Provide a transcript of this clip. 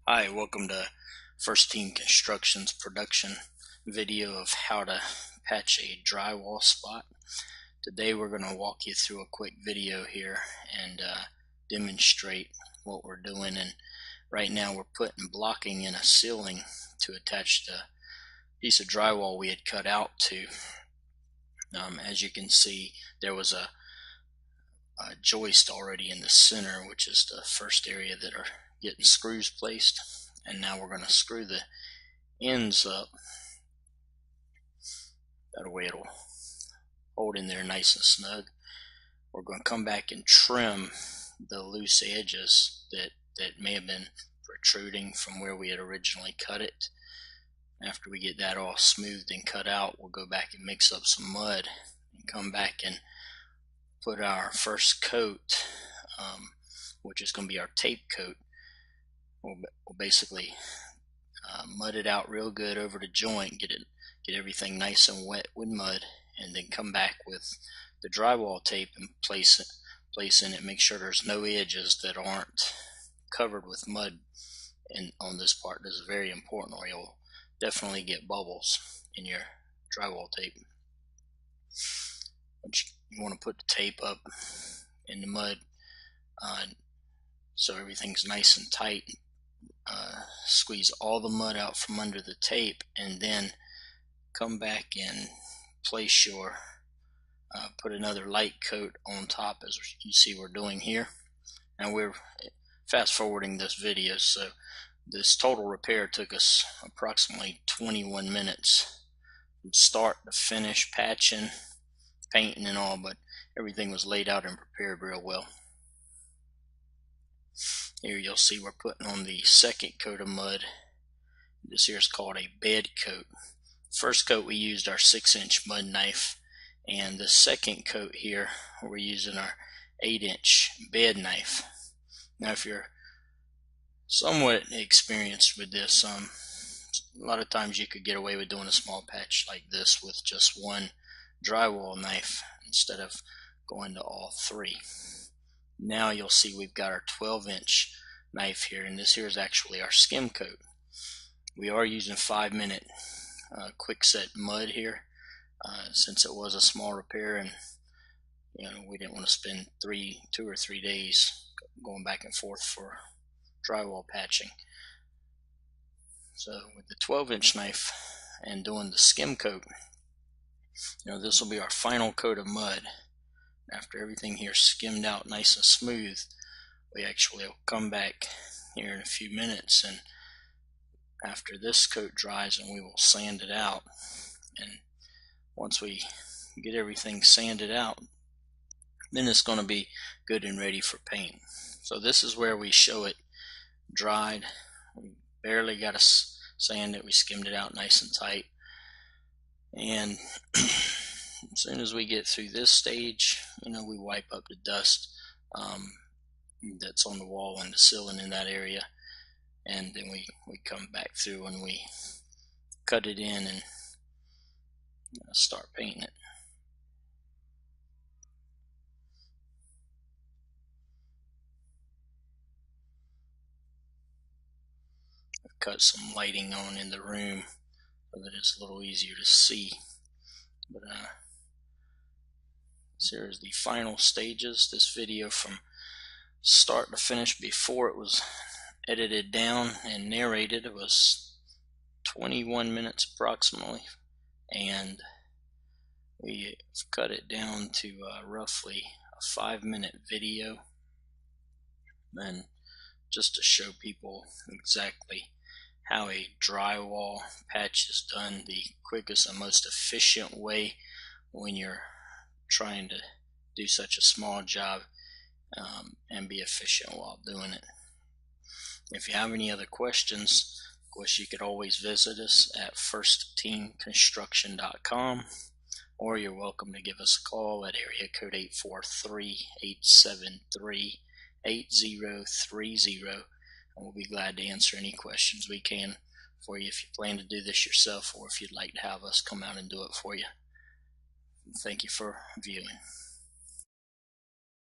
Hi, welcome to First Team Construction's production video of how to patch a drywall spot. Today we're going to walk you through a quick video here and demonstrate what we're doing. And right now we're putting blocking in a ceiling to attach the piece of drywall we had cut out to. As you can see, there was a joist already in the center, which is the first area that are getting screws placed, and now we're going to screw the ends up. That way it'll hold in there nice and snug. We're going to come back and trim the loose edges that may have been protruding from where we had originally cut it. After we get that all smoothed and cut out, we'll go back and mix up some mud and come back and put our first coat, which is going to be our tape coat. We'll basically mud it out real good over the joint, get everything nice and wet with mud, and then come back with the drywall tape and place in it. Make sure there's no edges that aren't covered with mud. And on this part, this is very important, or you'll definitely get bubbles in your drywall tape. You want to put the tape up in the mud so everything's nice and tight. Squeeze all the mud out from under the tape, and then come back and place your put another light coat on top, as you see we're doing here. And we're fast forwarding this video, so this total repair took us approximately 21 minutes from start to finish, patching, painting and all, but everything was laid out and prepared real well. Here you'll see we're putting on the second coat of mud. This here is called a bed coat. First coat we used our 6-inch mud knife, and the second coat here we're using our 8-inch bed knife. Now if you're somewhat experienced with this, a lot of times you could get away with doing a small patch like this with just one drywall knife instead of going to all three. Now you'll see we've got our 12-inch knife here, and this here is actually our skim coat. We are using 5-minute quick set mud here since it was a small repair, and we didn't want to spend 2 or 3 days going back and forth for drywall patching. So with the 12-inch knife and doing the skim coat, this will be our final coat of mud. After everything here skimmed out nice and smooth, we actually will come back here in a few minutes, and after this coat dries, and we will sand it out. And once we get everything sanded out, then it's going to be good and ready for paint. So this is where we show it dried. We barely got to sand it. We skimmed it out nice and tight, and as soon as we get through this stage, we wipe up the dust that's on the wall and the ceiling in that area, and then we come back through and we cut it in and start painting it. I've cut some lighting on in the room so that it's a little easier to see, but here is the final stages. This video from start to finish, before it was edited down and narrated, it was 21 minutes approximately, and we cut it down to roughly a 5-minute video, and just to show people exactly how a drywall patch is done the quickest and most efficient way when you're trying to do such a small job and be efficient while doing it. If you have any other questions, of course you could always visit us at firstteamconstruction.com, or you're welcome to give us a call at area code 843-873-8030, and we'll be glad to answer any questions we can for you if you plan to do this yourself, or if you'd like to have us come out and do it for you. Thank you for viewing.